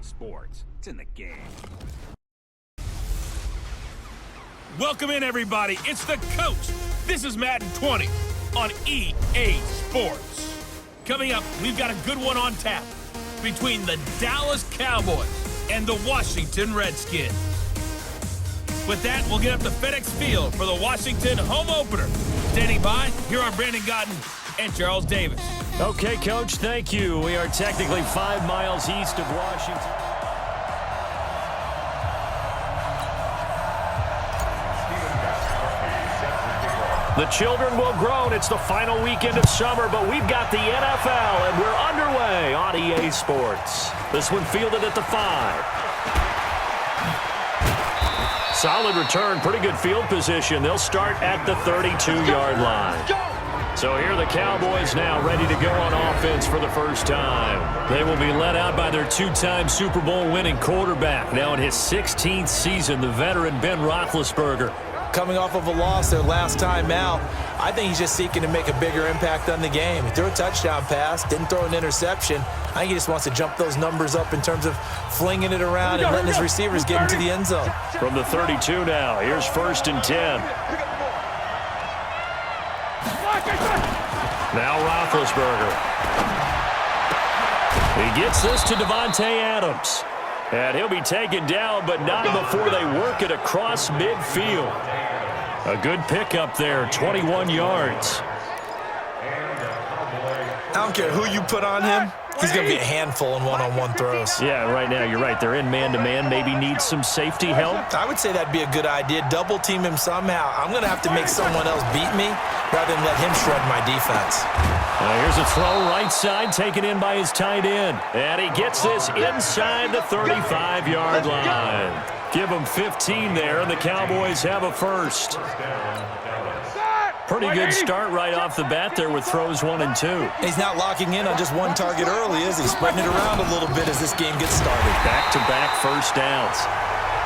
sports. It's in the game. Welcome in, everybody. It's the coach. This is Madden 20 on EA Sports. Coming up, we've got a good one on tap between the Dallas Cowboys and the Washington Redskins. With that, we'll get up to FedEx Field for the Washington home opener. Standing by, here are Brandon Gotten and Charles Davis. Okay, Coach, thank you. We are technically 5 miles east of Washington. The children will groan. It's the final weekend of summer, but we've got the NFL, and we're underway on EA Sports. This one fielded at the 5. Solid return, pretty good field position. They'll start at the 32-yard line. So here are the Cowboys now ready to go on offense for the first time. They will be led out by their 2-time Super Bowl winning quarterback. Now in his 16th season, the veteran Ben Roethlisberger. Coming off of a loss their last time out, I think he's just seeking to make a bigger impact on the game. He threw a touchdown pass, didn't throw an interception. I think he just wants to jump those numbers up in terms of flinging it around and letting his receivers get into the end zone. From the 32 now, here's 1st and 10. Now Roethlisberger. He gets this to Davante Adams. And he'll be taken down, but not before they work it across midfield. A good pickup there, 21 yards. I don't care who you put on him. He's going to be a handful in one-on-one throws. Yeah, right now, you're right. They're in man-to-man. Maybe need some safety help. I would say that'd be a good idea. Double-team him somehow. I'm going to have to make someone else beat me rather than let him shred my defense. Here's a throw right side, taken in by his tight end. And he gets this inside the 35-yard line. Give him 15 there, and the Cowboys have a first. Pretty good start right off the bat there with throws 1 and 2. He's not locking in on just one target early, is he? Spreading it around a little bit as this game gets started. Back-to-back first downs.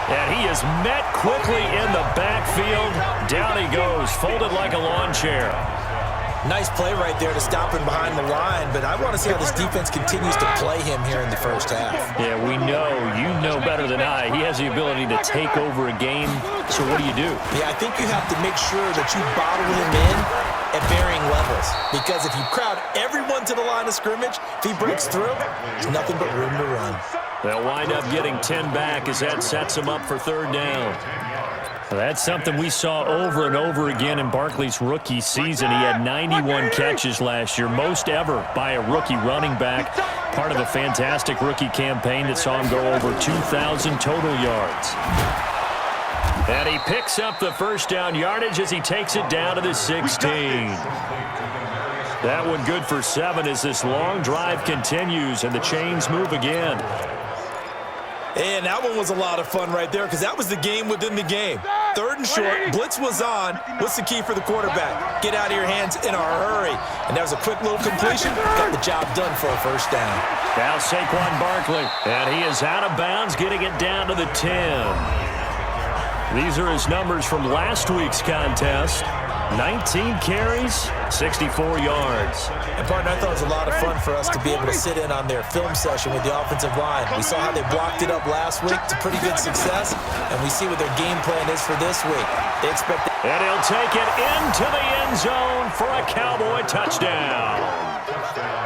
And he is met quickly in the backfield. Down he goes, folded like a lawn chair. Nice play right there to stop him behind the line, but I want to see how this defense continues to play him here in the first half. Yeah, we know, you know better than I, he has the ability to take over a game, so what do you do? Yeah, I think you have to make sure that you bottle him in at varying levels, because if you crowd everyone to the line of scrimmage, if he breaks through, there's nothing but room to run. They'll wind up getting 10 back as that sets him up for 3rd down. That's something we saw over and over again in Barkley's rookie season. He had 91 catches last year, most ever by a rookie running back. Part of a fantastic rookie campaign that saw him go over 2,000 total yards. And he picks up the first down yardage as he takes it down to the 16. That one good for 7 as this long drive continues and the chains move again. And that one was a lot of fun right there because that was the game within the game. 3rd and short, blitz was on. What's the key for the quarterback? Get out of your hands in a hurry. And that was a quick little completion. Got the job done for a first down. Now Saquon Barkley, and he is out of bounds, getting it down to the 10. These are his numbers from last week's contest. 19 carries, 64 yards. And, partner, I thought it was a lot of fun for us to be able to sit in on their film session with the offensive line. We saw how they blocked it up last week to pretty good success, and we see what their game plan is for this week. They expect that. And he'll take it into the end zone for a Cowboy touchdown.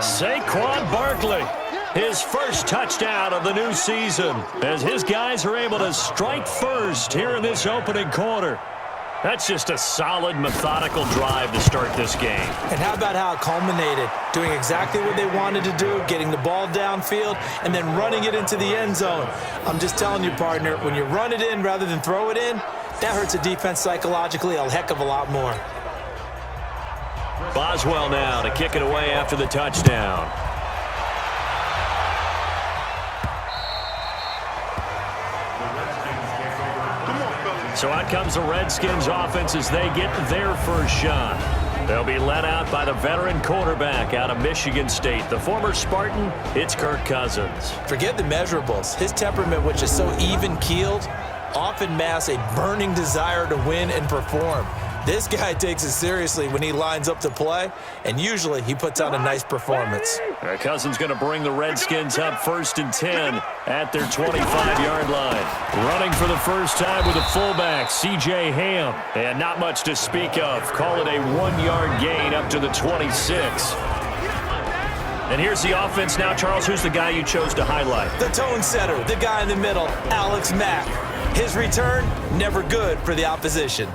Saquon Barkley, his first touchdown of the new season, as his guys are able to strike first here in this opening quarter. That's just a solid, methodical drive to start this game. And how about how it culminated? Doing exactly what they wanted to do, getting the ball downfield, and then running it into the end zone. I'm just telling you, partner, when you run it in rather than throw it in, that hurts a defense psychologically a heck of a lot more. Boswell now to kick it away after the touchdown. So out comes the Redskins offense as they get their first shot. They'll be led out by the veteran quarterback out of Michigan State. The former Spartan, it's Kirk Cousins. Forget the measurables. His temperament, which is so even-keeled, often masks a burning desire to win and perform. This guy takes it seriously when he lines up to play, and usually he puts on a nice performance. Cousins going to bring the Redskins up 1st and 10 at their 25-yard line. Running for the first time with a fullback, C.J. Ham. And not much to speak of. Call it a 1-yard gain up to the 26. And here's the offense now. Charles, who's the guy you chose to highlight? The tone setter, the guy in the middle, Alex Mack. His return, never good for the opposition.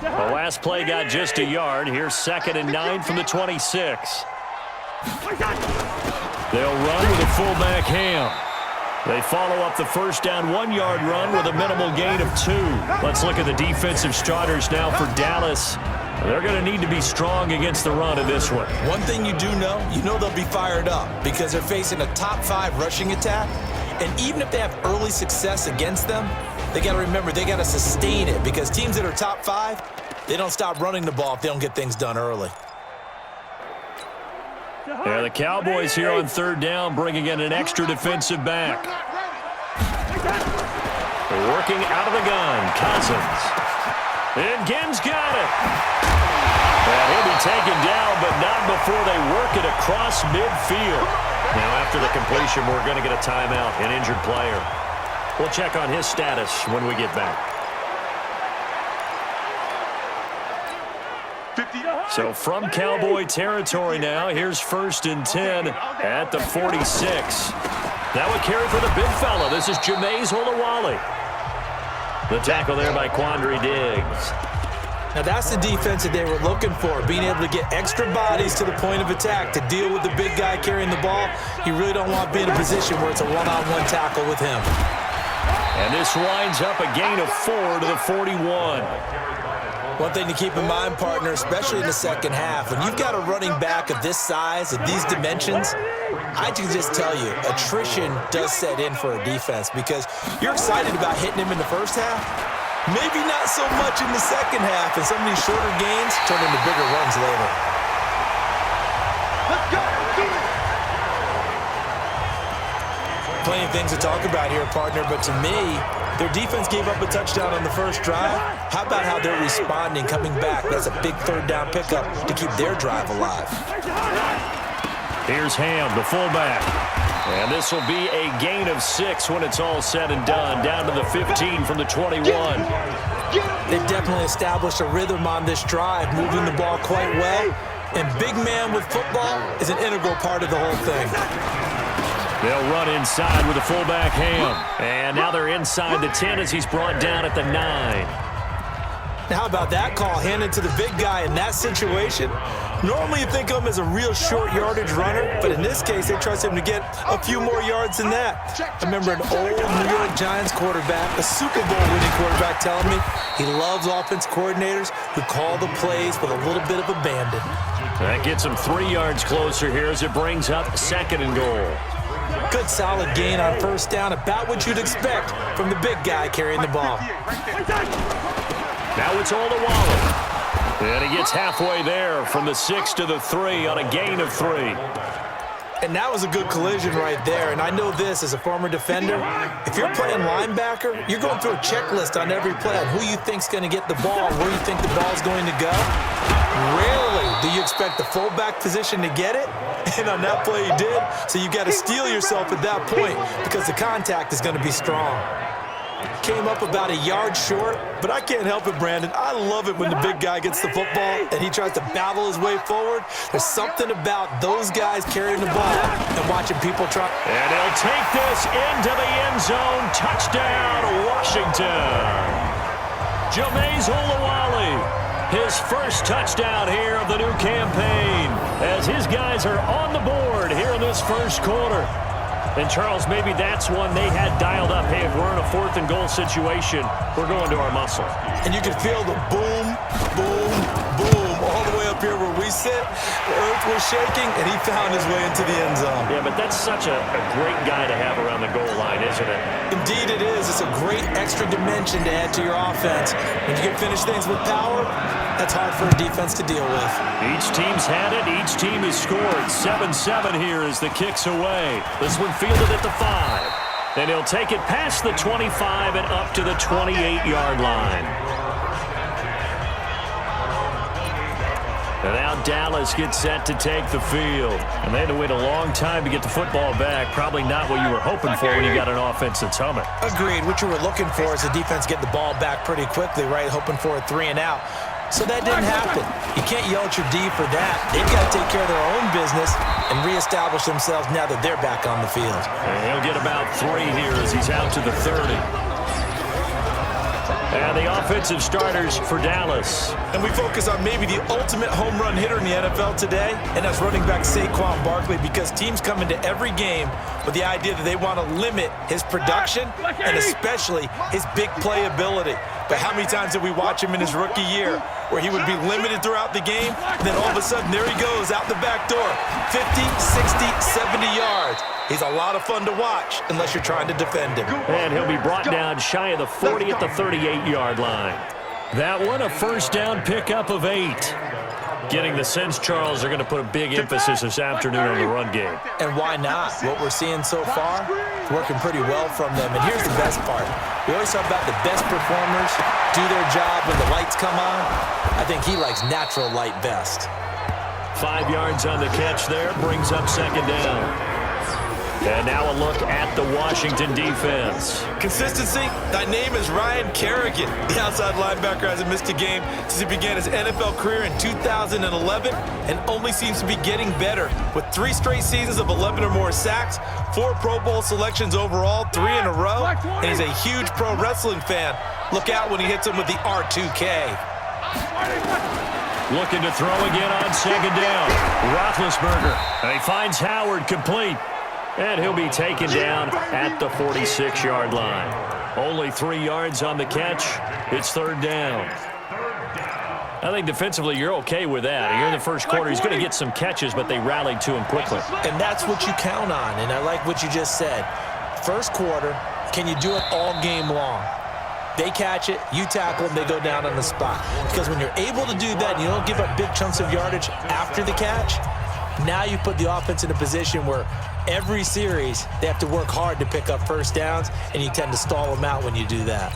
The last play got just a yard. Here's 2nd and 9 from the 26. They'll run with a fullback Ham. They follow up the first down 1-yard run with a minimal gain of 2. Let's look at the defensive starters now for Dallas. They're going to need to be strong against the run in this one. One thing you do know, they'll be fired up because they're facing a top 5 rushing attack. And even if they have early success against them, they got to remember they got to sustain it because teams that are top 5, they don't stop running the ball if they don't get things done early. Yeah, the Cowboys here on 3rd down bringing in an extra defensive back. They're working out of the gun. Cousins. And Ginn's got it. And he'll be taken down, but not before they work it across midfield. Now, after the completion, we're going to get a timeout, an injured player. We'll check on his status when we get back. So from Cowboy territory now, here's 1st and 10 at the 46. That would carry for the big fella. This is Jameis Olawale. The tackle there by Quandre Diggs. Now that's the defense that they were looking for, being able to get extra bodies to the point of attack to deal with the big guy carrying the ball. You really don't want to be in a position where it's a one-on-one tackle with him. And this winds up a gain of 4 to the 41. One thing to keep in mind, partner, especially in the second half, when you've got a running back of this size, of these dimensions, I can just tell you, attrition does set in for a defense because you're excited about hitting him in the first half. Maybe not so much in the second half, and some of these shorter gains turn into bigger runs later. Let's go! Plenty of things to talk about here, partner, but to me, their defense gave up a touchdown on the first drive. How about how they're responding, coming back? That's a big 3rd down pickup to keep their drive alive. Here's Ham, the fullback. And this will be a gain of 6 when it's all said and done, down to the 15 from the 21. They've definitely established a rhythm on this drive, moving the ball quite well. And big man with football is an integral part of the whole thing. They'll run inside with the fullback Ham. And now they're inside the 10 as he's brought down at the 9. Now, how about that call handed to the big guy in that situation? Normally you think of him as a real short yardage runner, but in this case, they trust him to get a few more yards than that. I remember an old New York Giants quarterback, a Super Bowl winning quarterback, telling me he loves offense coordinators who call the plays with a little bit of abandon. That gets him 3 yards closer here as it brings up 2nd and goal. Good solid gain on 1st down, about what you'd expect from the big guy carrying the ball. Now it's Olawale. And he gets halfway there from the 6 to the 3 on a gain of 3. And that was a good collision right there. And I know this as a former defender. If you're playing linebacker, you're going through a checklist on every play on who you think's going to get the ball, where you think the ball's going to go. Rarely do you expect the fullback position to get it. And on that play, he did. So you got to steel yourself at that point because the contact is going to be strong. Came up about a yard short, but I can't help it, Brandon. I love it when the big guy gets the football and he tries to battle his way forward. There's something about those guys carrying the ball and watching people try. And he'll take this into the end zone. Touchdown, Washington. Jameis Olawale, his first touchdown here of the new campaign as his guys are on the board here in this first quarter. And, Charles, maybe that's one they had dialed up. Hey, if we're in a 4th and goal situation, we're going to our muscle. And you can feel the boom, boom, boom all the way up here where we sit. The earth was shaking, and he found his way into the end zone. Yeah, but that's such a great guy to have around the goal line, isn't it? Indeed it is. It's a great extra dimension to add to your offense. When you can finish things with power, that's hard for a defense to deal with. Each team's had it. Each team has scored. 7-7 here as the kick's away. This one fielded at the 5. And he'll take it past the 25 and up to the 28-yard line. And now Dallas gets set to take the field. And they had to wait a long time to get the football back. Probably not what you were hoping for when you got an offense that's humming. Agreed. What you were looking for is the defense get the ball back pretty quickly, right? Hoping for a 3 and out. So that didn't happen. You can't yell at your D for that. They've got to take care of their own business and reestablish themselves now that they're back on the field. And he'll get about 3 here as he's out to the 30. And the offensive starters for Dallas. And we focus on maybe the ultimate home run hitter in the NFL today, and that's running back Saquon Barkley, because teams come into every game with the idea that they want to limit his production and especially his big play ability. But how many times did we watch him in his rookie year where he would be limited throughout the game, and then all of a sudden there he goes out the back door, 50, 60, 70 yards. He's a lot of fun to watch unless you're trying to defend him. And he'll be brought down shy of the 40 at the 38-yard line. That one, a first down pickup of 8. Getting the sense, Charles, they're going to put a big emphasis this afternoon on the run game. And why not? What we're seeing so far is working pretty well from them. And here's the best part. We always talk about the best performers do their job when the lights come on. I think he likes natural light best. 5 yards on the catch there, brings up second down. And now a look at the Washington defense. Consistency, that name is Ryan Kerrigan. The outside linebacker hasn't missed a game since he began his NFL career in 2011 and only seems to be getting better with 3 straight seasons of 11 or more sacks, 4 Pro Bowl selections overall, 3 in a row, and he's a huge pro wrestling fan. Look out when he hits him with the R2K. Looking to throw again on second down. Roethlisberger. And he finds Howard complete. And he'll be taken down at the 46-yard line. Only 3 yards on the catch. It's third down. I think defensively you're okay with that. Here in the first quarter, he's going to get some catches, but they rallied to him quickly. And that's what you count on, and I like what you just said. First quarter, can you do it all game long? They catch it, you tackle them, they go down on the spot. Because when you're able to do that and you don't give up big chunks of yardage after the catch, now you put the offense in a position where every series they have to work hard to pick up first downs, and you tend to stall them out when you do that.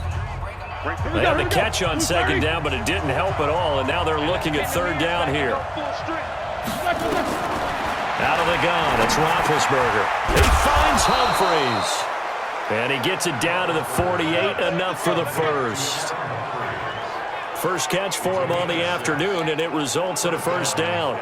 They had the catch on second down, but it didn't help at all, and now they're looking at third down here. Out of the gun, it's Roethlisberger. He finds Humphries. And he gets it down to the 48, enough for the first. First catch for him on the afternoon, and it results in a first down.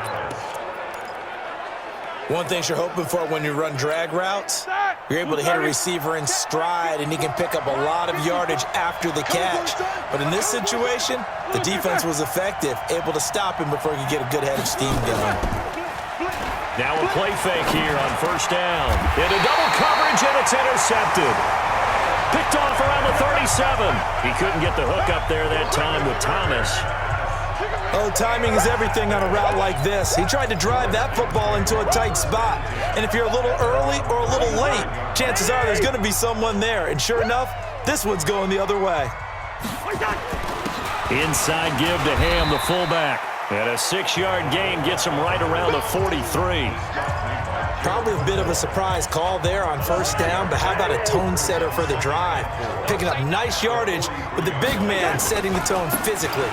One thing you're hoping for when you run drag routes, you're able to hit a receiver in stride, and he can pick up a lot of yardage after the catch. But in this situation, the defense was effective, able to stop him before he could get a good head of steam going. Now a play fake here on first down. Into double coverage, and it's intercepted. Picked off around the 37. He couldn't get the hook up there that time with Thomas. Oh, timing is everything on a route like this. He tried to drive that football into a tight spot. And if you're a little early or a little late, chances are there's going to be someone there. And sure enough, this one's going the other way. Inside give to Ham, the fullback. And a 6-yard gain gets him right around the 43. Probably a bit of a surprise call there on first down, but how about a tone setter for the drive? Picking up nice yardage with the big man setting the tone physically.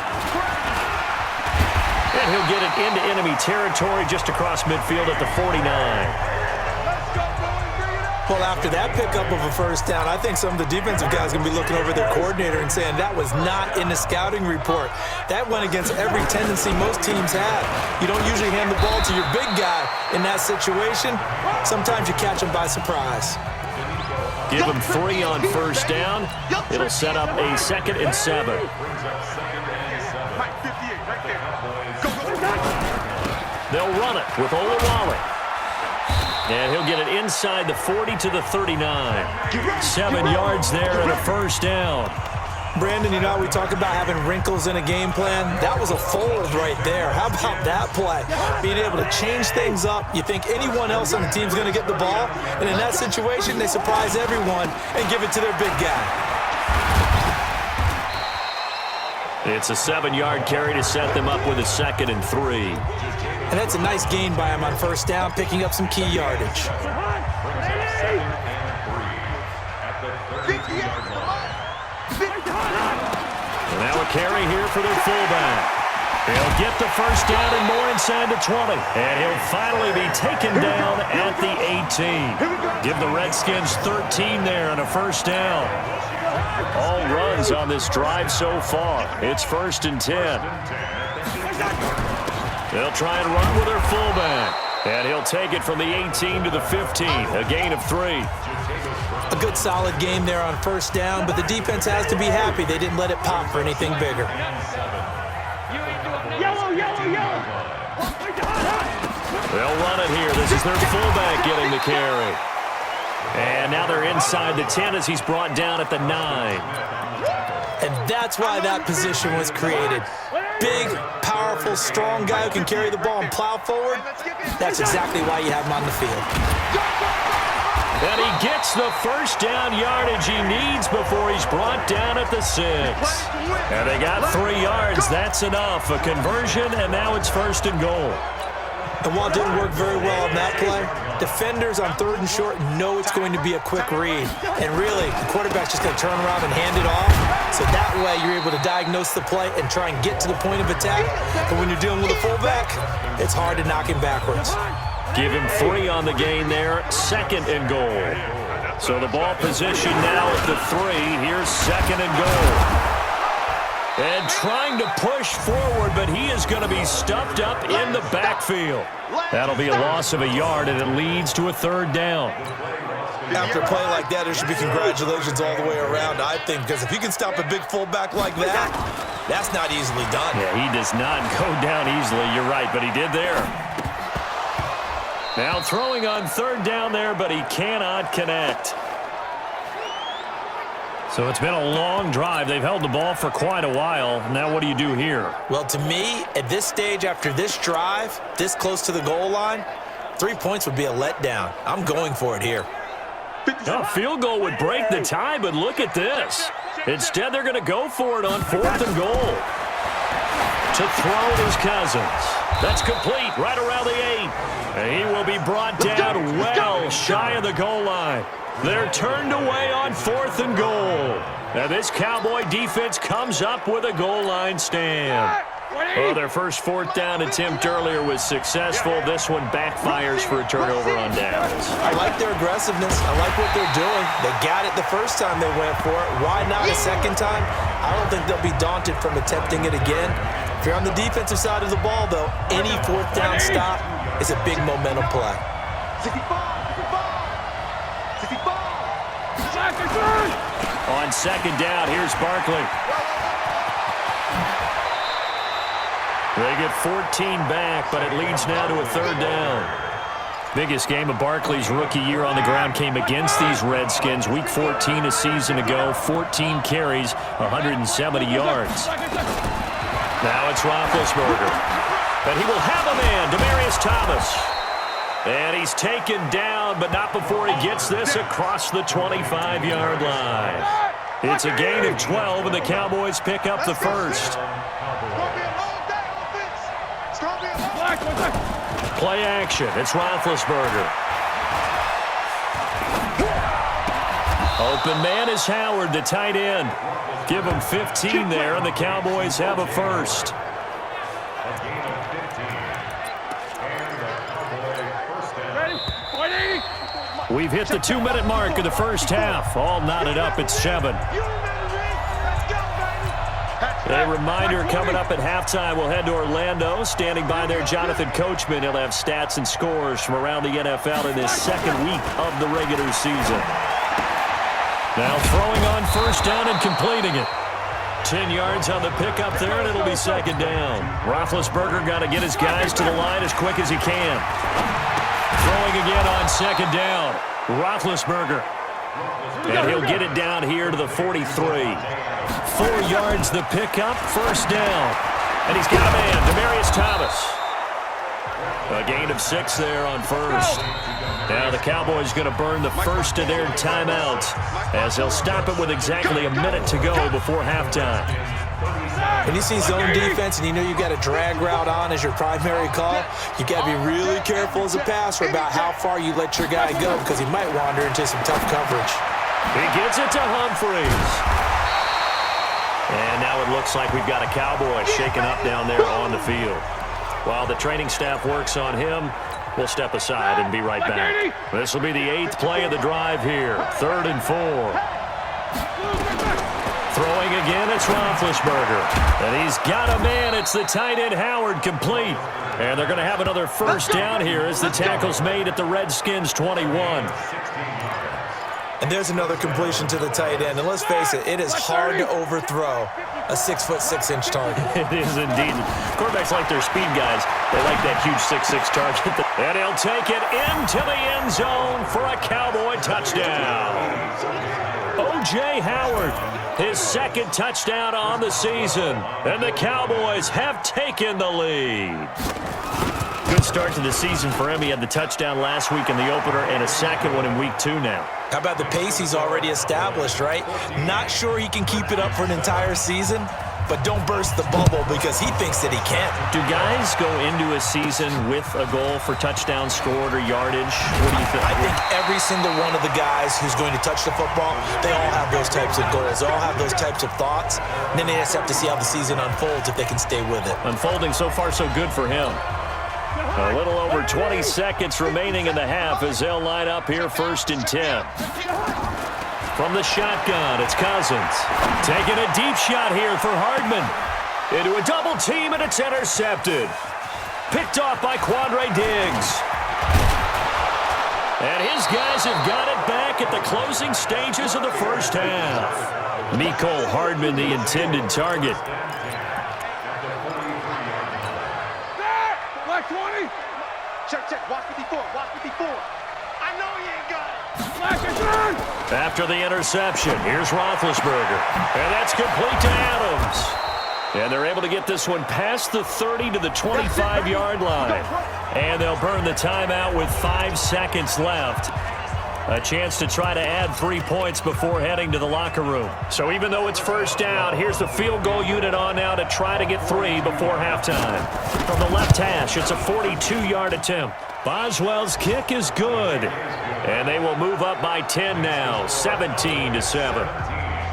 And he'll get it into enemy territory just across midfield at the 49. Well, after that pickup of a first down, I think some of the defensive guys are going to be looking over their coordinator and saying that was not in the scouting report. That went against every tendency most teams have. You don't usually hand the ball to your big guy in that situation. Sometimes you catch him by surprise. Give him 3 on first down. It'll set up a 2nd and 7. They'll run it with Olawale. And he'll get it inside the 40 to the 39. 7 yards there and a first down. Brandon, you know, we talk about having wrinkles in a game plan. That was a fold right there. How about that play? Being able to change things up. You think anyone else on the team's going to get the ball, and in that situation, they surprise everyone and give it to their big guy. It's a 7-yard carry to set them up with a 2nd and 3. And that's a nice gain by him on first down, picking up some key yardage. And now a carry here for their fullback. He'll get the first down and more inside the 20. And he'll finally be taken down at the 18. Give the Redskins 13 there and a first down. All runs on this drive so far. It's 1st and 10. They'll try and run with their fullback. And he'll take it from the 18 to the 15. A gain of 3. A good solid game there on first down, but the defense has to be happy they didn't let it pop for anything bigger. They'll run it here. This is their fullback getting the carry. And now they're inside the 10 as he's brought down at the 9. And that's why that position was created. Big, powerful, strong guy who can carry the ball and plow forward. That's exactly why you have him on the field. And he gets the first down yardage he needs before he's brought down at the 6. And they got 3 yards. That's enough. A conversion, and now it's 1st and goal. And while it didn't work very well on that play, defenders on 3rd and short know it's going to be a quick read. And really, the quarterback's just going to turn around and hand it off. So that way, you're able to diagnose the play and try and get to the point of attack. But when you're dealing with a fullback, it's hard to knock him backwards. Give him 3 on the gain there, 2nd and goal. So the ball position now at the 3. Here's 2nd and goal. And trying to push forward, but he is going to be stuffed up in the backfield. That'll be a loss of a yard, and it leads to a 3rd down. After a play like that, there should be congratulations all the way around, I think, because if you can stop a big fullback like that, that's not easily done. Yeah, he does not go down easily. You're right, but he did there. Now throwing on 3rd down there, but he cannot connect. So it's been a long drive. They've held the ball for quite a while. Now what do you do here? Well, to me, at this stage, after this drive, this close to the goal line, 3 points would be a letdown. I'm going for it here. A field goal would break the tie, but look at this. Instead, they're going to go for it on 4th and goal. To throw his Cousins. That's complete right around the 8. And he will be brought down well shy of the goal line. They're turned away on 4th and goal. Now this Cowboy defense comes up with a goal line stand. Well, their first 4th down attempt earlier was successful. This one backfires for a turnover on downs. I like their aggressiveness. I like what they're doing. They got it the first time they went for it. Why not a second time? I don't think they'll be daunted from attempting it again. If you're on the defensive side of the ball, though, any 4th down stop is a big momentum play. On 2nd down, here's Barkley. They get 14 back, but it leads now to a 3rd down. Biggest game of Barkley's rookie year on the ground came against these Redskins. Week 14 a season ago, 14 carries, 170 yards. Now it's Roethlisberger. And he will have a man, Demaryius Thomas. And he's taken down, but not before he gets this across the 25-yard line. It's a gain of 12, and the Cowboys pick up the first. Play action. It's Roethlisberger. Open man is Howard, the tight end. Give him 15 there, and the Cowboys have a first. We've hit the 2-minute mark of the first half. All knotted up at 7. A reminder coming up at halftime, we'll head to Orlando. Standing by there, Jonathan Coachman. He'll have stats and scores from around the NFL in this 2nd week of the regular season. Now throwing on 1st down and completing it. 10 yards on the pickup there, and it'll be 2nd down. Roethlisberger got to get his guys to the line as quick as he can. Throwing again on 2nd down. Roethlisberger. And he'll get it down here to the 43. 4 yards the pickup, 1st down. And he's got a man, Demaryius Thomas. A gain of 6 there on 1st. Now the Cowboys going to burn the first of their timeouts as they'll stop it with exactly a minute to go before halftime. When you see zone defense and you know you got a drag route on as your primary call, you got to be really careful as a passer about how far you let your guy go because he might wander into some tough coverage. He gets it to Humphries. And now it looks looks like we've got a Cowboy shaken up down there on the field. While the training staff works on him, we'll step aside and be right back. This will be the 8th play of the drive here. 3rd and 4. Throwing again, it's Roethlisberger. And he's got a man. It's the tight end, Howard, complete. And they're going to have another first down here as the tackle's made at the Redskins' 21. And there's another completion to the tight end. And let's face it, it is hard to overthrow a 6'6" target. It is indeed. Quarterbacks like their speed guys. They like that huge 6'6" target. And he'll take it into the end zone for a Cowboy touchdown. O.J. Howard, his 2nd touchdown on the season. And the Cowboys have taken the lead. Good start to the season for him. He had the touchdown last week in the opener and a 2nd one in week 2 now. How about the pace he's already established, right? Not sure he can keep it up for an entire season, but don't burst the bubble because he thinks that he can. Do guys go into a season with a goal for touchdowns scored or yardage? What do you think? I think every single one of the guys who's going to touch the football, they all have those types of goals. They all have those types of thoughts. And then they just have to see how the season unfolds if they can stay with it. Unfolding so far so good for him. A little over 20 seconds remaining in the half as they'll line up here 1st and 10. From the shotgun, it's Cousins. Taking a deep shot here for Hardman. Into a double team, and it's intercepted. Picked off by Quandre Diggs. And his guys have got it back at the closing stages of the first half. Mecole Hardman, the intended target. Check. Watch me before. I know he ain't got it. After the interception, here's Roethlisberger. And that's complete to Adams. And they're able to get this one past the 30 to the 25-yard line. And they'll burn the timeout with 5 seconds left. A chance to try to add 3 points before heading to the locker room. So even though it's first down, here's the field goal unit on now to try to get 3 before halftime. From the left hash, it's a 42-yard attempt. Boswell's kick is good. And they will move up by 10 now, 17-7.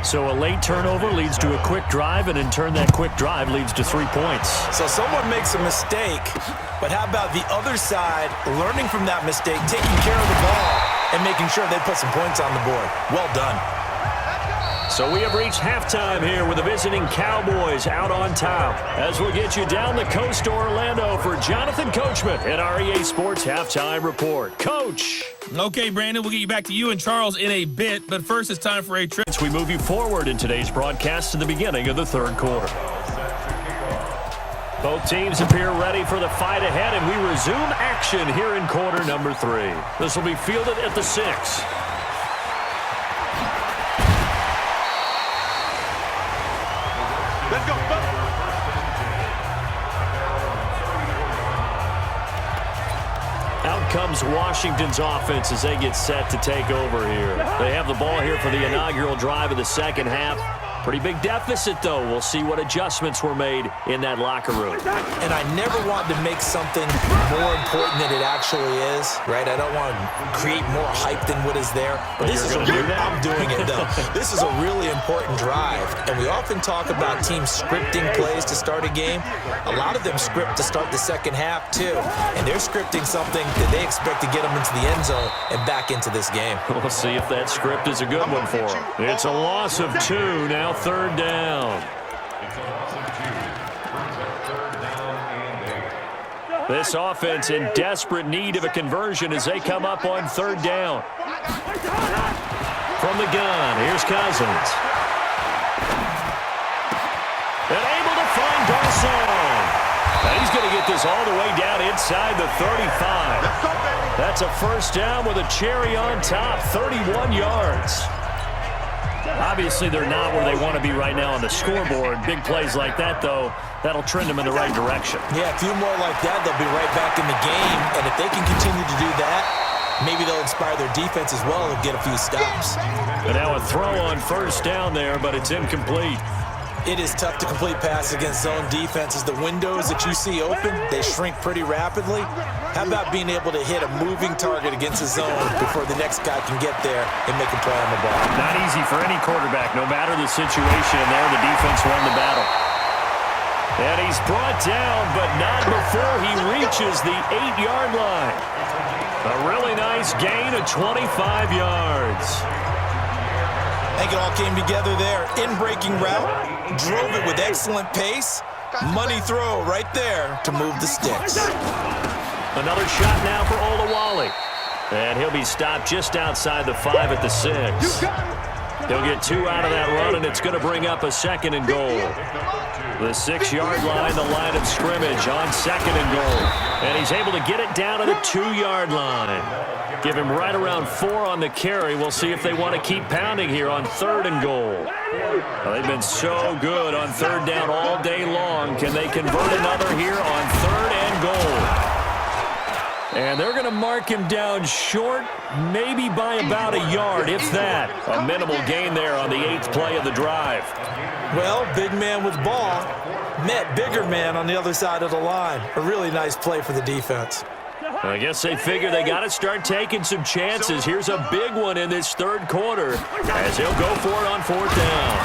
So a late turnover leads to a quick drive, and in turn that quick drive leads to 3 points. So someone makes a mistake, but how about the other side learning from that mistake, taking care of the ball, and making sure they put some points on the board? Well done. So we have reached halftime here with the visiting Cowboys out on top. As we'll get you down the coast to Orlando for Jonathan Coachman at our EA Sports Halftime Report. Coach! Okay, Brandon, we'll get you back to you and Charles in a bit, but first it's time for a trip. We move you forward in today's broadcast to the beginning of the 3rd quarter. Both teams appear ready for the fight ahead, and we resume action here in quarter number 3. This will be fielded at the 6. Let's go. Out comes Washington's offense as they get set to take over here. They have the ball here for the inaugural drive of the second half. Pretty big deficit, though. We'll see what adjustments were made in that locker room. And I never want to make something more important than it actually is, right? I don't want to create more hype than what is there. But this is I'm doing it, though. This is a really important drive. And we often talk about teams scripting plays to start a game. A lot of them script to start the second half, too. And they're scripting something that they expect to get them into the end zone and back into this game. We'll see if that script is a good one for them. It's a loss of 2 now. 3rd down. This offense in desperate need of a conversion as they come up on 3rd down. From the gun, here's Cousins. And able to find Dawson. Now he's going to get this all the way down inside the 35. That's a first down with a cherry on top, 31 yards. Obviously, they're not where they want to be right now on the scoreboard. Big plays like that, though, that'll trend them in the right direction. Yeah, a few more like that, they'll be right back in the game. And if they can continue to do that, maybe they'll inspire their defense as well and get a few stops. And now a throw on first down there, but it's incomplete. It is tough to complete passes against zone defenses. The windows that you see open, they shrink pretty rapidly. How about being able to hit a moving target against a zone before the next guy can get there and make a play on the ball? Not easy for any quarterback, no matter the situation. And there, the defense won the battle. And he's brought down, but not before he reaches the 8-yard line. A really nice gain of 25 yards. I think it all came together there. In-breaking route, drove it with excellent pace. Money throw right there to move the sticks. Another shot now for Olawale. And he'll be stopped just outside the 5 at the 6. He'll get 2 out of that run, and it's going to bring up a 2nd and goal. The 6-yard line, the line of scrimmage on 2nd and goal. And he's able to get it down to the 2-yard line. Give him right around 4 on the carry. We'll see if they want to keep pounding here on 3rd and goal. Well, they've been so good on 3rd down all day long. Can they convert another here on 3rd and goal? And they're going to mark him down short, maybe by about a yard, if that. A minimal gain there on the 8th play of the drive. Well, big man with ball met bigger man on the other side of the line. A really nice play for the defense. I guess they figure they got to start taking some chances. Here's a big one in this 3rd quarter as he'll go for it on 4th down.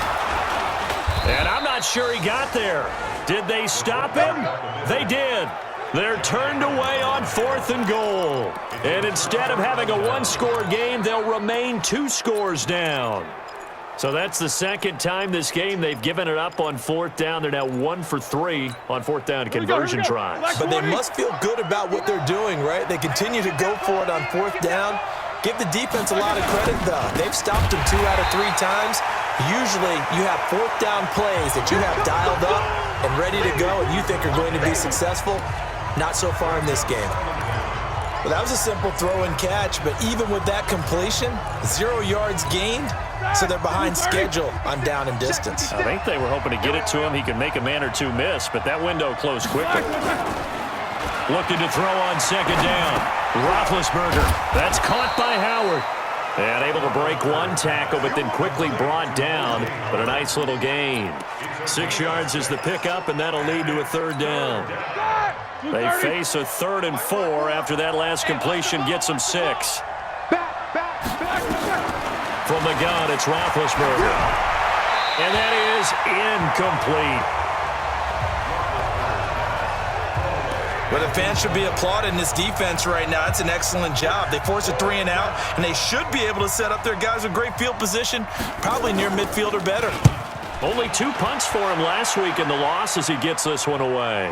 And I'm not sure he got there. Did they stop him? They did. They're turned away on 4th and goal. And instead of having a 1-score game, they'll remain 2 scores down. So that's the 2nd time this game they've given it up on 4th down. They're now 1 for 3 on 4th down conversion drives. But they must feel good about what they're doing, right? They continue to go for it on 4th down. Give the defense a lot of credit, though. They've stopped them 2 out of 3 times. Usually you have 4th down plays that you have dialed up and ready to go and you think are going to be successful. Not so far in this game. Well, that was a simple throw and catch, but even with that completion, 0 yards gained, so they're behind schedule on down and distance. I think they were hoping to get it to him. He could make a man or 2 miss, but that window closed quickly. Looking to throw on 2nd down. Roethlisberger. That's caught by Howard. And able to break 1 tackle, but then quickly brought down. But a nice little gain. 6 yards is the pickup, and that'll lead to a 3rd down. They face a 3rd and 4 after that last completion gets them 6. From the gun, it's Roethlisberger. And that is incomplete. Well, the fans should be applauding this defense right now. It's an excellent job. They force a 3 and out, and they should be able to set up their guys with great field position, probably near midfield or better. Only 2 punts for him last week in the loss as he gets this one away.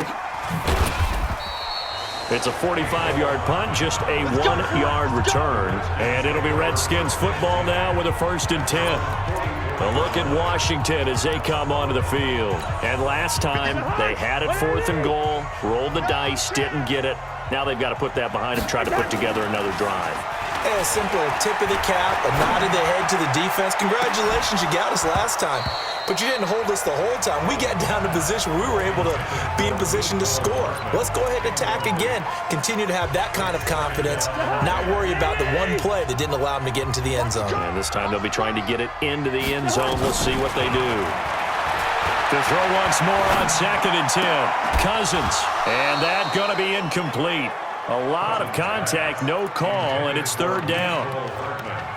It's a 45-yard punt, just a 1-yard return. And it'll be Redskins football now with a 1st and 10. A look at Washington as they come onto the field. And last time, they had it 4th and goal, rolled the dice, didn't get it. Now they've got to put that behind them, try to put together another drive. A simple tip of the cap, a nod of the head to the defense. Congratulations, you got us last time. But you didn't hold us the whole time. We got down to position where we were able to be in position to score. Let's go ahead and attack again. Continue to have that kind of confidence, not worry about the one play that didn't allow them to get into the end zone. And this time they'll be trying to get it into the end zone. We'll see what they do. To throw once more on 2nd and 10. Cousins. And that going to be incomplete. A lot of contact, no call, and it's 3rd down.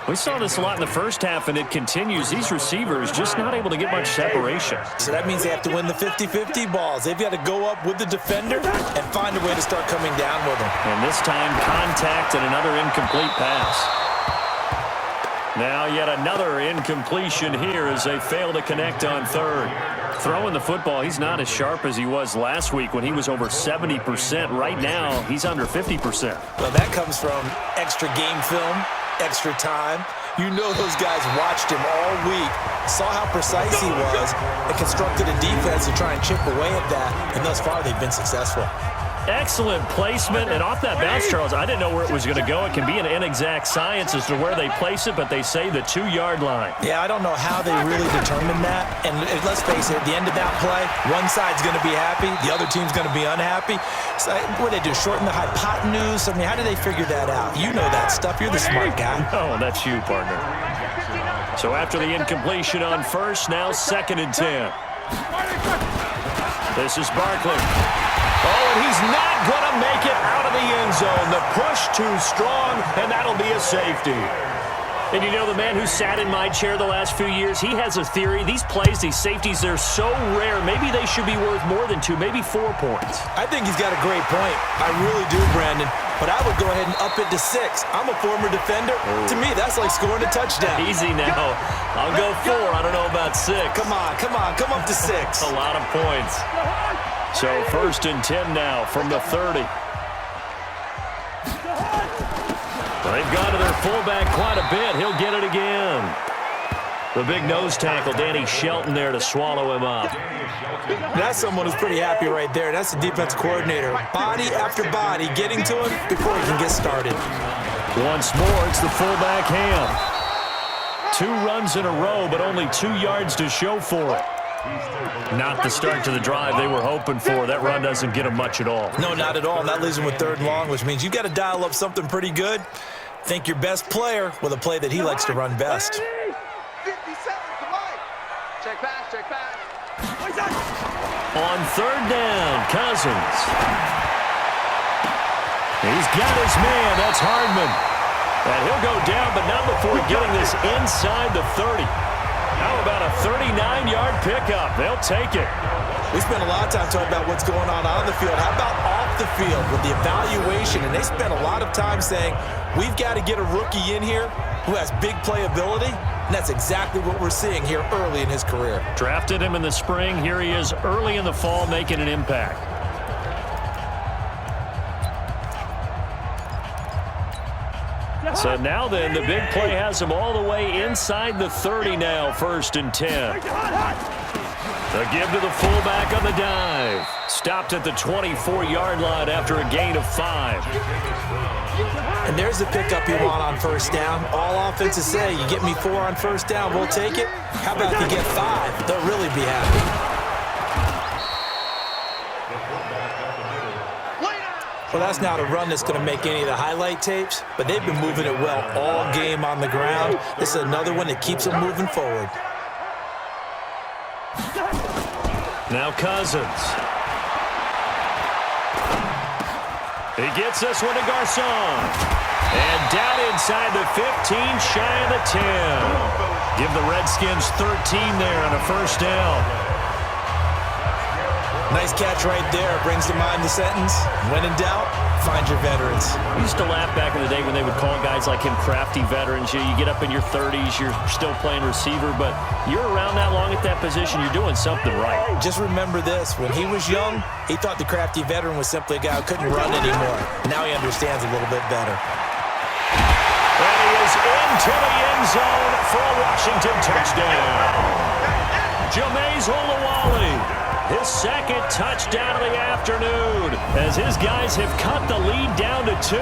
We saw this a lot in the first half, and it continues. These receivers just not able to get much separation. So that means they have to win the 50-50 balls. They've got to go up with the defender and find a way to start coming down with them. And this time, contact and another incomplete pass. Now yet another incompletion here as they fail to connect on 3rd. Throwing the football, he's not as sharp as he was last week when he was over 70%. Right now, he's under 50%. Well, that comes from extra game film, extra time. You know those guys watched him all week, saw how precise he was, and constructed a defense to try and chip away at that. And thus far, they've been successful. Excellent placement, and off that bounce, Charles, I didn't know where it was going to go. It can be an inexact science as to where they place it, but they say the 2-yard line. Yeah, I don't know how they really determined that. And let's face it, at the end of that play, one side's going to be happy, the other team's going to be unhappy. So what do they do, shorten the hypotenuse? I mean, how do they figure that out? You know that stuff. You're the smart guy. No, that's you, partner. So after the incompletion on 1st, now 2nd and 10. This is Barkley. Oh, and he's not going to make it out of the end zone. The push too strong, and that'll be a safety. And you know, the man who sat in my chair the last few years, he has a theory. These plays, these safeties, they're so rare. Maybe they should be worth more than 2, maybe 4 points. I think he's got a great point. I really do, Brandon. But I would go ahead and up it to 6. I'm a former defender. To me, that's like scoring a touchdown. Easy now. I'll go 4. I don't know about 6. Come on. Come up to 6. A lot of points. So 1st and 10 now from the 30. They've gone to their fullback quite a bit. He'll get it again. The big nose tackle, Danny Shelton, there to swallow him up. That's someone who's pretty happy right there. That's the defense coordinator. Body after body getting to him before he can get started. Once more, it's the fullback Ham. 2 runs in a row, but only 2 yards to show for it. Not the start to the drive they were hoping for. That run doesn't get them much at all. No, not at all. That leaves them with 3rd and long, which means you've got to dial up something pretty good. Think your best player with a play that he likes to run best. 50 seconds to life. Check pass, check pass. On 3rd down, Cousins. He's got his man. That's Hardman. And he'll go down, but not before getting this inside the 30. How about a 39-yard pickup? They'll take it. We spent a lot of time talking about what's going on the field. How about off the field with the evaluation? And they spent a lot of time saying, we've got to get a rookie in here who has big playability. And that's exactly what we're seeing here early in his career. Drafted him in the spring. Here he is early in the fall making an impact. So now then, the big play has him all the way inside the 30 now, 1st and 10. The give to the fullback on the dive. Stopped at the 24-yard line after a gain of 5. And there's the pickup you want on 1st down. All offenses say, you get me 4 on 1st down, we'll take it. How about if you get 5? They'll really be happy. Well, that's not a run that's going to make any of the highlight tapes, but they've been moving it well all game on the ground. This is another one that keeps them moving forward. Now Cousins. He gets this one to Garcon. And down inside the 15, shy of the 10. Give the Redskins 13 there on a 1st down. Nice catch right there. Brings to mind the sentence, when in doubt, find your veterans. We used to laugh back in the day when they would call guys like him crafty veterans. You get up in your 30s, you're still playing receiver, but you're around that long at that position, you're doing something right. Just remember this. When he was young, he thought the crafty veteran was simply a guy who couldn't run anymore. Now he understands a little bit better. And he is into the end zone for a Washington touchdown. Jameis Olawale. His 2nd touchdown of the afternoon as his guys have cut the lead down to 2.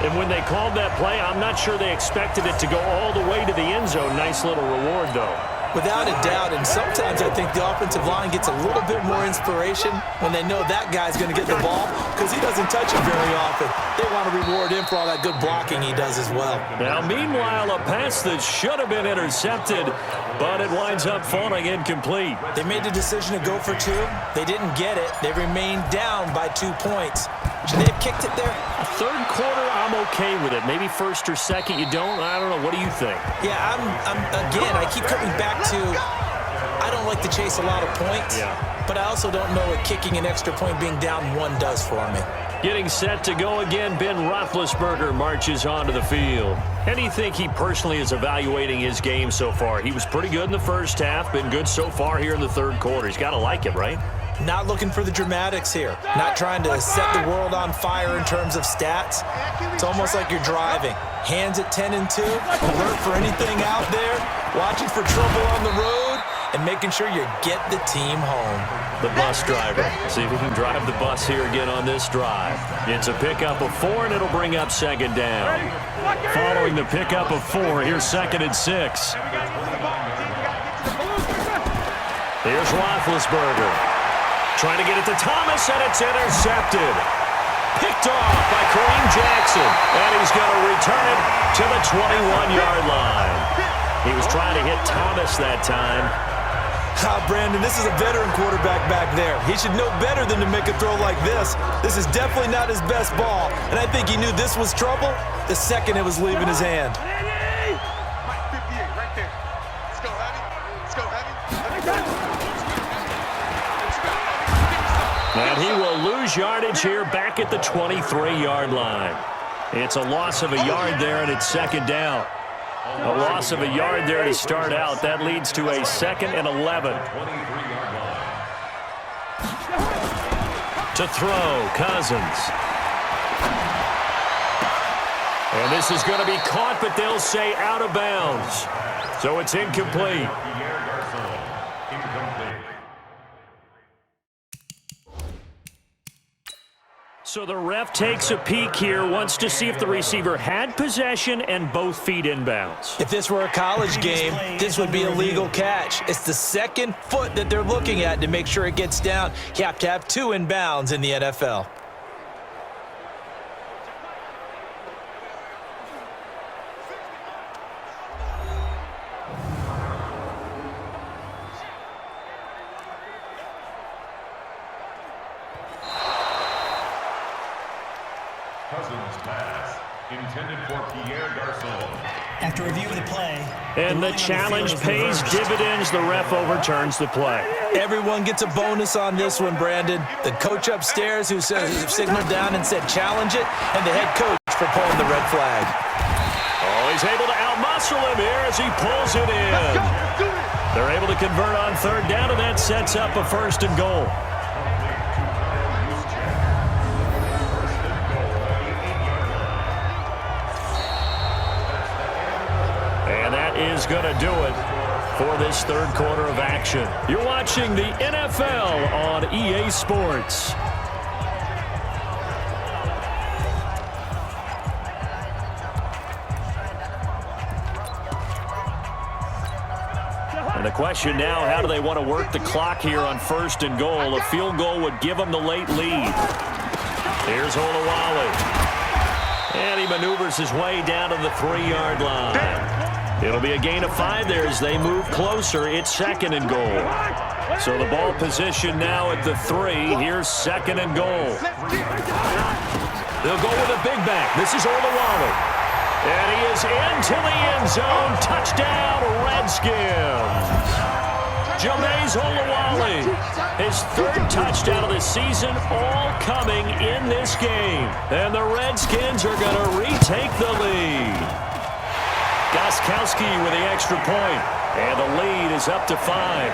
And when they called that play, I'm not sure they expected it to go all the way to the end zone. Nice little reward, though. Without a doubt, and sometimes I think the offensive line gets a little bit more inspiration when they know that guy's going to get the ball because he doesn't touch it very often. They want to reward him for all that good blocking he does as well. Now, meanwhile, a pass that should have been intercepted, but it winds up falling incomplete. They made the decision to go for 2. They didn't get it. They remained down by 2 points. Should they have kicked it there? 3rd quarter, I'm okay with it. Maybe 1st or 2nd, you don't? I don't know. What do you think? Yeah, again, I keep coming back to I don't like to chase a lot of points, but I also don't know what kicking an extra point being down 1 does for me. Getting set to go again, Ben Roethlisberger marches onto the field. How do you think he personally is evaluating his game so far? He was pretty good in the 1st half, been good so far here in the 3rd quarter. He's got to like it, right? Not looking for the dramatics here. Not trying to set the world on fire in terms of stats. It's almost like you're driving. Hands at 10 and 2, alert for anything out there, watching for trouble on the road, and making sure you get the team home. The bus driver. See if he can drive the bus here again on this drive. It's a pickup of 4, and it'll bring up 2nd down. Following the pickup of 4, here's 2nd and 6. Here's Roethlisberger. Trying to get it to Thomas, and it's intercepted. Picked off by Kareem Jackson, and he's going to return it to the 21-yard line. He was trying to hit Thomas that time. Brandon, this is a veteran quarterback back there. He should know better than to make a throw like this. This is definitely not his best ball, and I think he knew this was trouble the second it was leaving his hand. Mike 58, right there. Let's go, heavy. Let's go, heavy. And he will lose yardage here back at the 23-yard line. It's a loss of a yard there, and it's second down. A loss of a yard there to start out. That leads to a 2nd and 11. To throw, Cousins. And this is going to be caught, but they'll say out of bounds. So it's incomplete. So the ref takes a peek here, wants to see if the receiver had possession and both feet inbounds. If this were a college game, this would be a legal catch. It's the second foot that they're looking at to make sure it gets down. You have to have 2 inbounds in the NFL. After review of the play. And the challenge pays dividends. The ref overturns the play. Everyone gets a bonus on this one, Brandon. The coach upstairs who signaled down and said challenge it, and the head coach for pulling the red flag. Oh, he's able to outmuscle him here as he pulls it in. They're able to convert on 3rd down, and that sets up a 1st and goal. Is going to do it for this 3rd quarter of action. You're watching the NFL on EA Sports. And the question now, how do they want to work the clock here on 1st and goal? A field goal would give them the late lead. Here's Olawale. And he maneuvers his way down to the 3-yard line. It'll be a gain of 5 there as they move closer. It's 2nd and goal. So the ball position now at the 3. Here's 2nd and goal. They'll go with a big back. This is Olawale. And he is into the end zone. Touchdown, Redskins. Jameis Olawale, his 3rd touchdown of the season, all coming in this game. And the Redskins are going to retake the lead. Gostkowski with the extra point, and the lead is up to 5.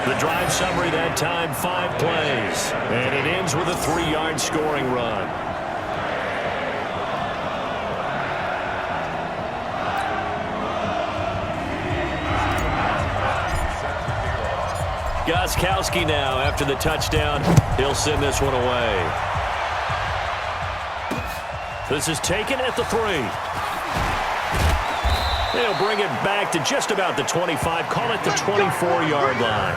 The drive summary that time, 5 plays, and it ends with a 3-yard scoring run. Gostkowski now after the touchdown. He'll send this one away. This is taken at the 3. They'll bring it back to just about the 25, call it the 24-yard line.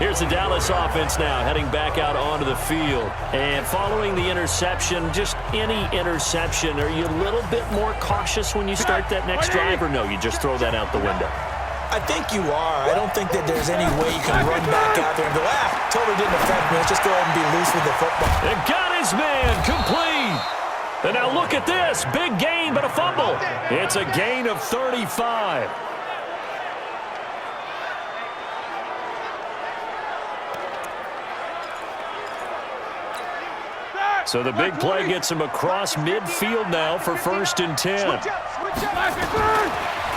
Here's the Dallas offense now heading back out onto the field. And following the interception, just any interception, are you a little bit more cautious when you start that next drive, or no, you just throw that out the window? I think you are. I don't think that there's any way you can run back out there and go, totally didn't affect me. Let's just go ahead and be loose with the football. And got his man complete. And now look at this. Big gain, but a fumble. It's a gain of 35. So the big play gets him across midfield now for 1st and 10.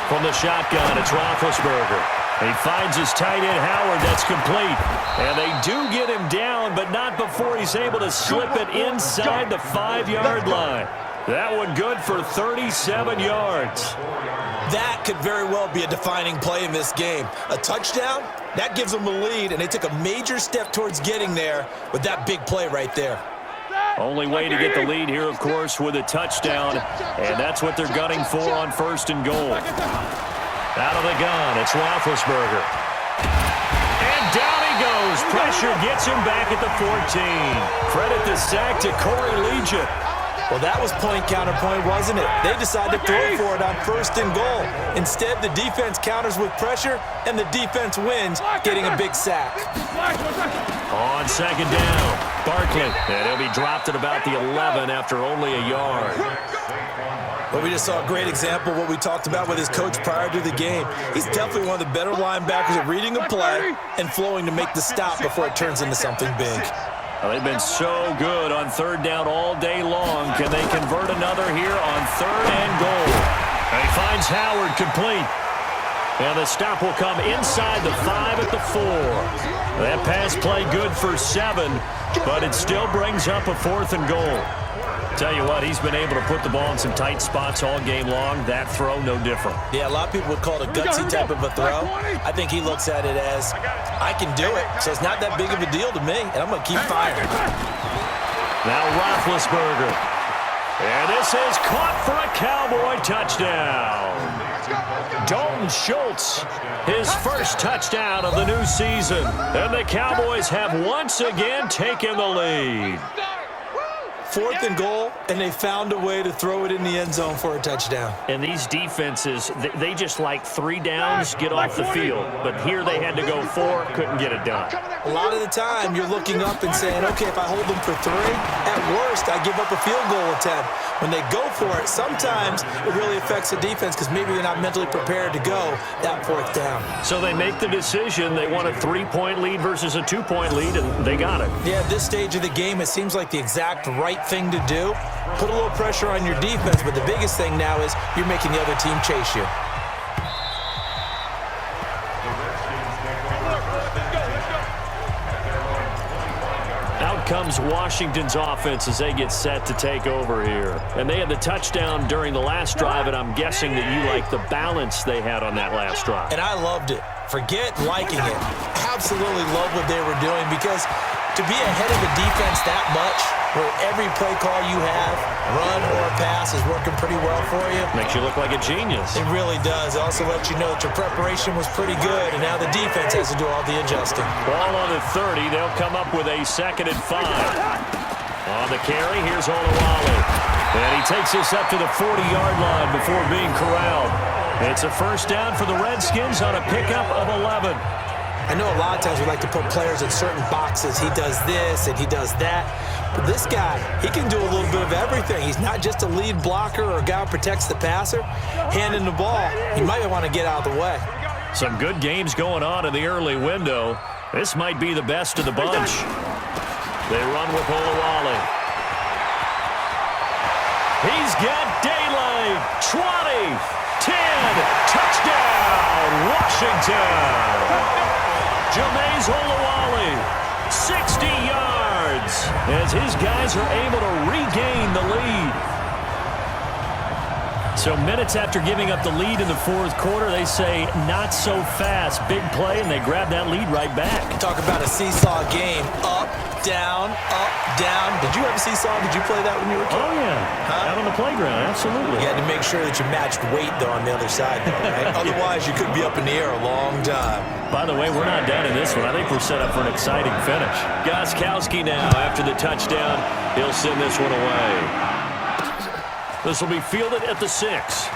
From the shotgun, it's Roethlisberger. He finds his tight end, Howard. That's complete. And they do get him down, but not before he's able to slip it inside the 5-yard line. That one good for 37 yards. That could very well be a defining play in this game. A touchdown, that gives them the lead, and they took a major step towards getting there with that big play right there. Only way to get the lead here, of course, with a touchdown, and that's what they're gunning for on 1st and goal. Out of the gun, it's Roethlisberger. And down he goes. Pressure gets him back at the 14. Credit the sack to Corey Legion. Well, that was point counterpoint, wasn't it? They decided to throw for it on 1st and goal. Instead, the defense counters with pressure, and the defense wins, getting a big sack. On 2nd down, Barkley. And he'll be dropped at about the 11 after only a yard. Well, we just saw a great example of what we talked about with his coach prior to the game. He's definitely one of the better linebackers at reading a play and flowing to make the stop before it turns into something big. Well, they've been so good on 3rd down all day long. Can they convert another here on 3rd and goal? And he finds Howard complete. And the stop will come inside the 5 at the 4. That pass play good for 7, but it still brings up a 4th and goal. Tell you what, he's been able to put the ball in some tight spots all game long. That throw, no different. Yeah, a lot of people would call it a gutsy type of a throw. I think he looks at it as, I can do it, so it's not that big of a deal to me, and I'm going to keep firing. Now Roethlisberger. And this is caught for a Cowboy touchdown. Dalton Schultz, his first touchdown of the new season. And the Cowboys have once again taken the lead. 4th and goal, and they found a way to throw it in the end zone for a touchdown. And these defenses, they just like 3 downs, get off the field. But here they had to go 4, couldn't get it done. A lot of the time, you're looking up and saying, okay, if I hold them for 3, at worst, I give up a field goal attempt. When they go for it, sometimes it really affects the defense because maybe they're not mentally prepared to go that 4th down. So they make the decision. They want a 3-point lead versus a 2-point lead, and they got it. Yeah, at this stage of the game, it seems like the exact right thing to do. Put a little pressure on your defense, but the biggest thing now is you're making the other team chase you. Out comes Washington's offense as they get set to take over here. And they had the touchdown during the last drive, and I'm guessing that you like the balance they had on that last drive. And I loved it. Forget liking it. Absolutely love what they were doing, because to be ahead of a defense that much, where every play call you have, run or pass, is working pretty well for you. Makes you look like a genius. It really does. It also lets you know that your preparation was pretty good, and now the defense has to do all the adjusting. Ball on the 30. They'll come up with a 2nd and 5. On the carry, here's Olawale. And he takes this up to the 40-yard line before being corralled. It's a 1st down for the Redskins on a pickup of 11. I know a lot of times we like to put players in certain boxes. He does this and he does that. But this guy, he can do a little bit of everything. He's not just a lead blocker or a guy who protects the passer. Handing the ball, he might want to get out of the way. Some good games going on in the early window. This might be the best of the bunch. They run with Olawale. He's got daylight. 20, 10, touchdown, Washington. Jameis Olawale, 60 yards, as his guys are able to regain the lead. So minutes after giving up the lead in the 4th quarter, they say not so fast. Big play, and they grab that lead right back. Talk about a seesaw game. Up, down, up, down. Did you have a seesaw? Did you play that when you were a kid? Oh, yeah. Out on the playground, absolutely. You had to make sure that you matched weight, though, on the other side, though, right? Otherwise, you could be up in the air a long time. By the way, we're not done in this one. I think we're set up for an exciting finish. Gostkowski now, after the touchdown, he'll send this one away. This will be fielded at the 6.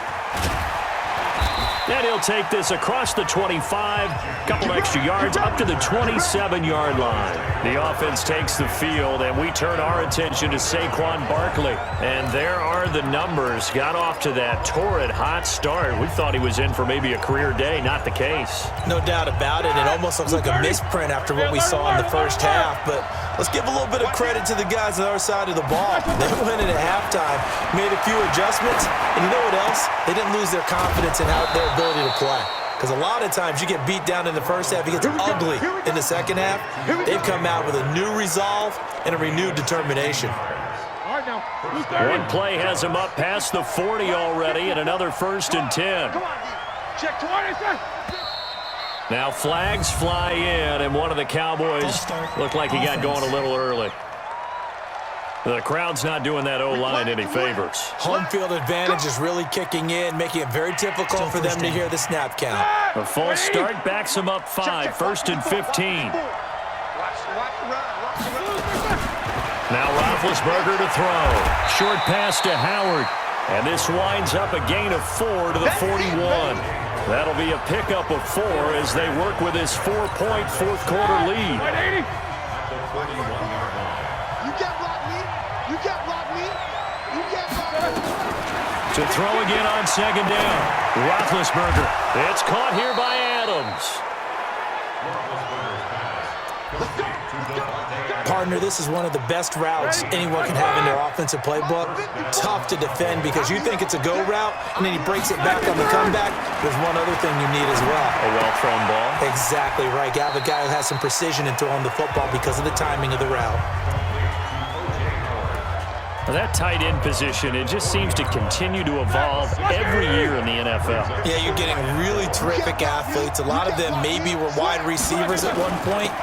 And he'll take this across the 25, couple extra yards, up to the 27-yard line. The offense takes the field, and we turn our attention to Saquon Barkley. And there are the numbers. Got off to that torrid hot start. We thought he was in for maybe a career day. Not the case. No doubt about it. It almost looks like a misprint after what we saw in the first half. But let's give a little bit of credit to the guys on the other side of the ball. They went in at halftime, made a few adjustments, and you know what else? They didn't lose their confidence in their ability to play. Because a lot of times you get beat down in the first half, it gets ugly in the second half. They've come out with a new resolve and a renewed determination. One play has him up past the 40 already, and another 1st and 10. Check 20. Now flags fly in, and one of the Cowboys looked like he got going a little early. The crowd's not doing that O-line any favors. Home field advantage is really kicking in, making it very difficult for them to hear the snap count. A false start backs him up 5, 1st and 15. Watch the run. Now Roethlisberger to throw. Short pass to Howard. And this winds up a gain of 4 to the 41. That'll be a pickup of 4 as they work with this 4-point fourth quarter lead. You can't block me. You can't block me. You can't block me. To throw again on second down. Roethlisberger. It's caught here by Adams. Partner, this is one of the best routes anyone can have in their offensive playbook. Tough to defend because you think it's a go route, and then he breaks it back on the comeback. There's one other thing you need as well. A well-thrown ball. Exactly right. You have a guy who has some precision in throwing the football because of the timing of the route. That tight end position, it just seems to continue to evolve every year in the NFL. Yeah, you're getting really terrific athletes. A lot of them maybe were wide receivers at one point.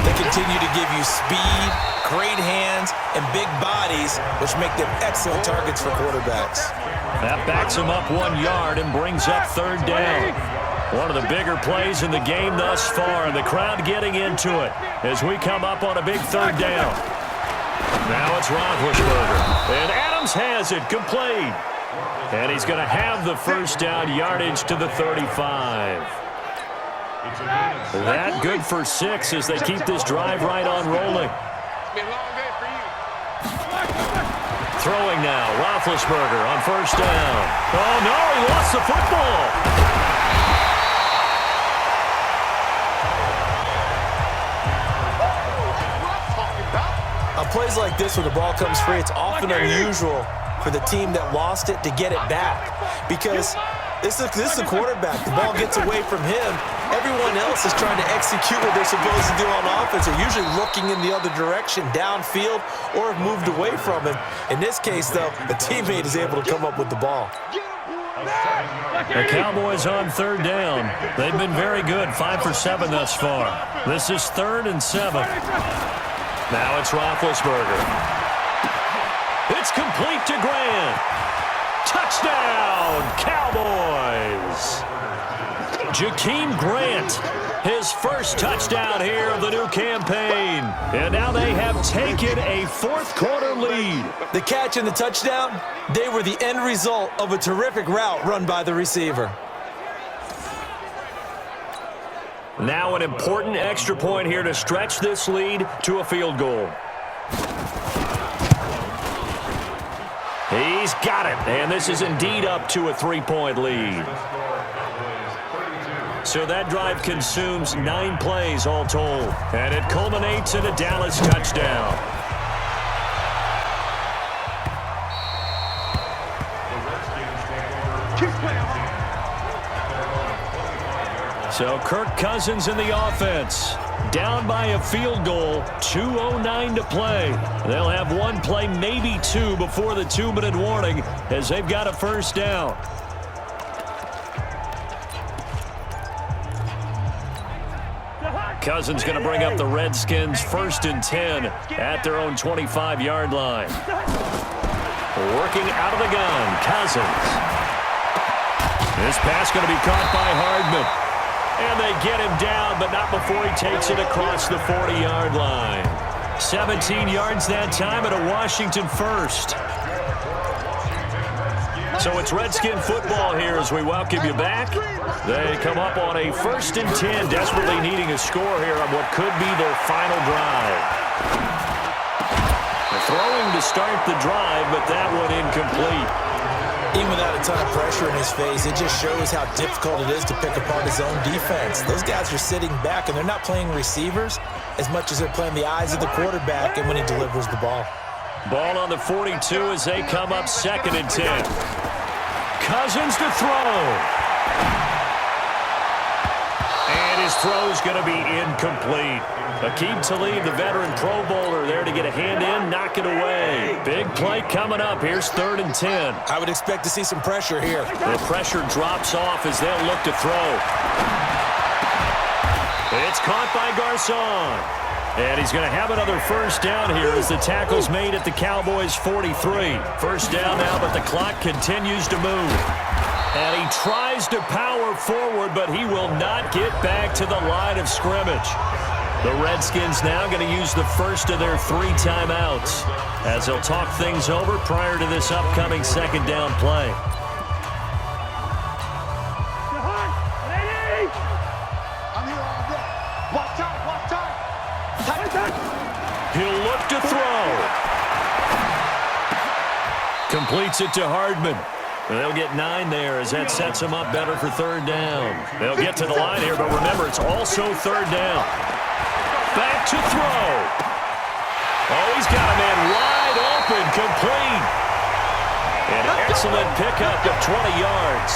They continue to give you speed, great hands, and big bodies, which make them excellent targets for quarterbacks. That backs him up 1 yard and brings up third down. One of the bigger plays in the game thus far, and the crowd getting into it as we come up on a big third down. Now it's Roethlisberger, and Adams has it complete. And he's going to have the first down, yardage to the 35. That good for 6 as they keep this drive right on rolling. Throwing now, Roethlisberger on first down. Oh, no, he lost the football. On plays like this where the ball comes free, it's often unusual for the team that lost it to get it back because this is the quarterback. The ball gets away from him. Everyone else is trying to execute what they're supposed to do on offense. They're usually looking in the other direction, downfield, or have moved away from him. In this case, though, the teammate is able to come up with the ball. The Cowboys on third down. They've been very good, 5 for 7 thus far. This is 3rd and 7. Now it's Roethlisberger. It's complete to Grant. Touchdown, Cowboys. Jakeem Grant, his first touchdown here of the new campaign. And now they have taken a fourth quarter lead. The catch and the touchdown, they were the end result of a terrific route run by the receiver. Now an important extra point here to stretch this lead to a field goal. He's got it, and this is indeed up to a 3-point lead. So that drive consumes 9 plays all told, and it culminates in a Dallas touchdown. So Kirk Cousins in the offense. Down by a field goal, 2:09 to play. They'll have 1 play, maybe 2, before the 2-minute warning as they've got a first down. Cousins going to bring up the Redskins 1st and 10 at their own 25-yard line. Working out of the gun, Cousins. This pass going to be caught by Hardman. And they get him down, but not before he takes it across the 40-yard line. 17 yards that time and a Washington first. So it's Redskin football here as we welcome you back. They come up on a 1st and 10, desperately needing a score here on what could be their final drive. Throwing to start the drive, but that one incomplete. Even without a ton of pressure in his face, it just shows how difficult it is to pick apart his own defense. Those guys are sitting back, and they're not playing receivers as much as they're playing the eyes of the quarterback and when he delivers the ball. Ball on the 42 as they come up 2nd and 10. Cousins to throw. And his throw's going to be incomplete. Aqib Talib, the veteran Pro Bowler, there to get a hand in, knock it away. Big play coming up. Here's 3rd and 10. I would expect to see some pressure here. The pressure drops off as they'll look to throw. It's caught by Garcon. And he's going to have another first down here as the tackle's made at the Cowboys' 43. First down now, but the clock continues to move. And he tries to power forward, but he will not get back to the line of scrimmage. The Redskins now going to use the first of their 3 timeouts as they'll talk things over prior to this upcoming second down play. I'm here all day. Watch time, watch time. He'll look to throw. Completes it to Hardman. They'll get 9 there as that sets them up better for third down. They'll get to the line here, but remember, it's also third down. Back to throw. Oh, he's got a man wide open, complete. An excellent pickup of 20 yards.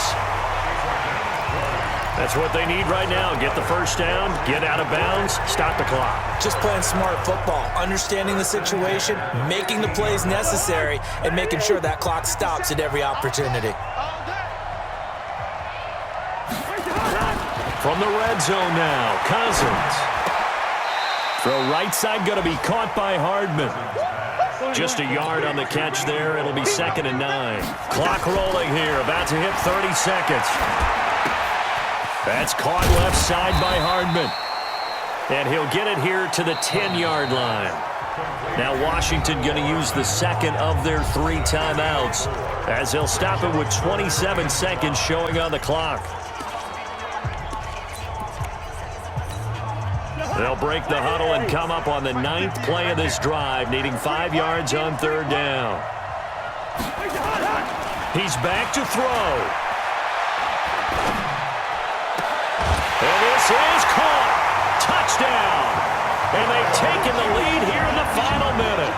That's what they need right now. Get the first down, get out of bounds, stop the clock. Just playing smart football, understanding the situation, making the plays necessary, and making sure that clock stops at every opportunity. From the red zone now, Cousins. Throw right side going to be caught by Hardman. Just a yard on the catch there. It'll be 2nd and 9. Clock rolling here, about to hit 30 seconds. That's caught left side by Hardman. And he'll get it here to the 10-yard line. Now Washington going to use the second of their 3 timeouts as they'll stop it with 27 seconds showing on the clock. They'll break the huddle and come up on the 9th play of this drive, needing 5 yards on third down. He's back to throw. And this is caught. Touchdown. And they've taken the lead here in the final minute.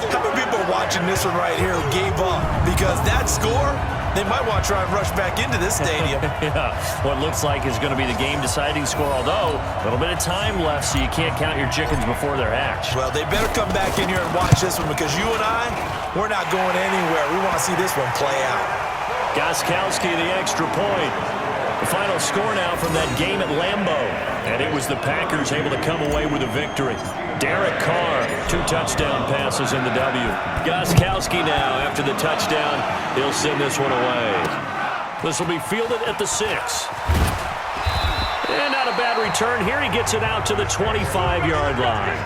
How many people are watching this one right here who gave up? Because that score, they might want to try and rush back into this stadium. Yeah, what looks like is going to be the game-deciding score, although a little bit of time left, so you can't count your chickens before they're hatched. Well, they better come back in here and watch this one because you and I, we're not going anywhere. We want to see this one play out. Gostkowski, the extra point. The final score now from that game at Lambeau. And it was the Packers able to come away with a victory. Derek Carr, 2 touchdown passes in the W. Gostkowski now, after the touchdown, he'll send this one away. This will be fielded at the 6. And not a bad return here. He gets it out to the 25-yard line.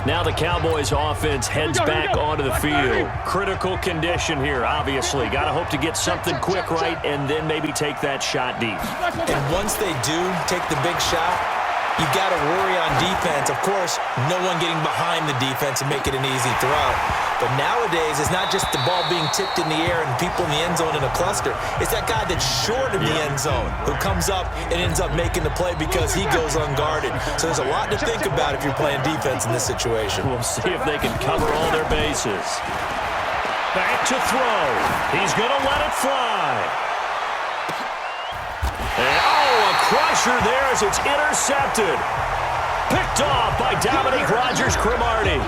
Now the Cowboys offense heads back onto the field. Critical condition here, obviously. Got to hope to get something quick right and then maybe take that shot deep. And once they do take the big shot, you got to worry on defense. Of course, no one getting behind the defense and make it an easy throw. But nowadays, it's not just the ball being tipped in the air and people in the end zone in a cluster. It's that guy that's short of the end zone who comes up and ends up making the play because he goes unguarded. So there's a lot to think about if you're playing defense in this situation. We'll see if they can cover all their bases. Back to throw. He's going to let it fly. And, a crusher there as it's intercepted. Picked off by Dominique Rodgers-Cromartie.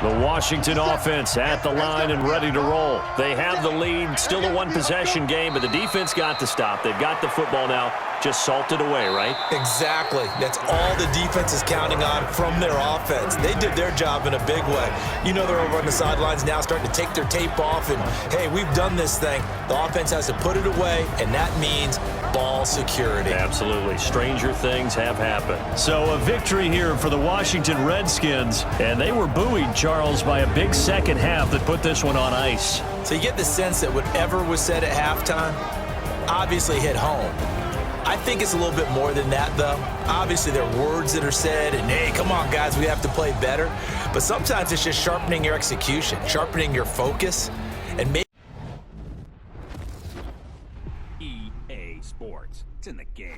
The Washington offense at the line and ready to roll. They have the lead, still a 1-possession game, but the defense got the stop. They've got the football now, just salted away, right? Exactly. That's all the defense is counting on from their offense. They did their job in a big way. You know they're over on the sidelines now starting to take their tape off and, hey, we've done this thing. The offense has to put it away, and that means ball security. Absolutely. Stranger things have happened. So a victory here for the Washington Redskins, and they were buoyed, Charles, by a big second half that put this one on ice. So you get the sense that whatever was said at halftime obviously hit home. I think it's a little bit more than that, though. Obviously, there are words that are said, and, hey, come on, guys, we have to play better. But sometimes it's just sharpening your execution, sharpening your focus, and maybe EA Sports. It's in the game.